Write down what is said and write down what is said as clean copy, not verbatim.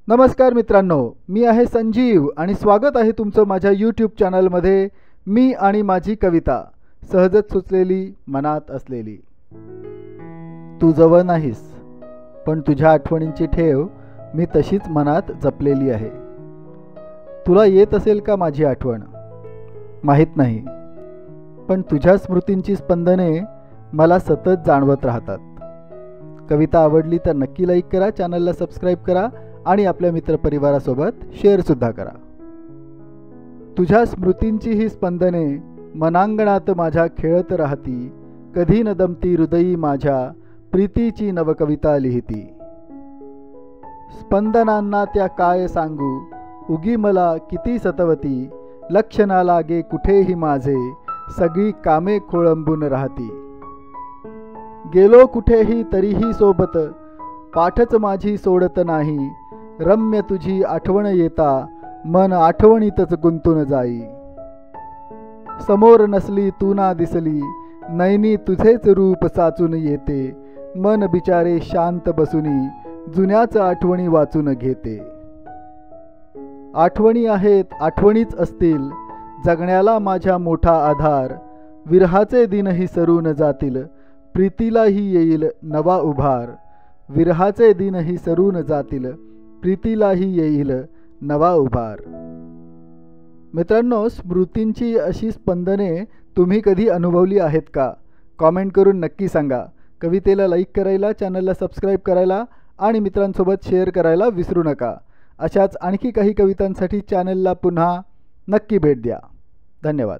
नमस्कार मित्रांनो, मी आहे संजीव आणि स्वागत आहे तुमचं माझ्या यूट्यूब चॅनलमध्ये. मी आणि माझी कविता, सहजच सुचलेली, मनात असलेली. तू जवळ नाहीस, पण तुझ्या आठवणींची ठेव मी तशीच मनात जपलेली आहे. तुला येत असेल का माझी आठवण माहीत नाही, पण तुझ्या स्मृतींची स्पंदने मला सतत जाणवत राहतात. कविता आवडली तर नक्की लाईक करा, चॅनलला सबस्क्राईब करा आणि आपल्या मित्रपरिवारासोबत शेअरसुद्धा करा. तुझ्या स्मृतींची ही स्पंदने मनांगणात माझ्या खेळत राहती. कधी न दमती हृदयी माझ्या प्रीतीची नवकविता लिहिती. स्पंदनांना त्या काय सांगू, उगी मला किती सतवती. लक्ष ना लागे कुठेही माझे, सगळी कामे खोळंबून राहती. गेलो कुठेही तरीही सोबत, पाठच माझी सोडत नाही. रम्य तुझी आठवण येता, मन आठवणीतच गुंतून जाई. समोर नसली तू ना दिसली, नैनी तुझेच रूप साचून येते. मन बिचारे शांत बसुनी, जुन्याच आठवणी वाचून घेते. आठवणी आहेत, आठवणीच असतील, जगण्याला माझ्या मोठा आधार. विरहाचे दिनही सरून जातील, प्रीतीलाही येईल नवा उभार. विरहाचे दिनही सरून जातील, प्रीतीलाही येईल नवा उभार. मित्रांनो, स्मृतींची अशी स्पंदने तुम्ही कधी अनुभवली आहेत का? कॉमेंट करून नक्की सांगा. कवितेला लाईक करायला, चॅनलला सबस्क्राईब करायला आणि मित्रांसोबत शेअर करायला विसरू नका. अशाच आणखी काही कवितांसाठी चॅनलला पुन्हा नक्की भेट द्या. धन्यवाद.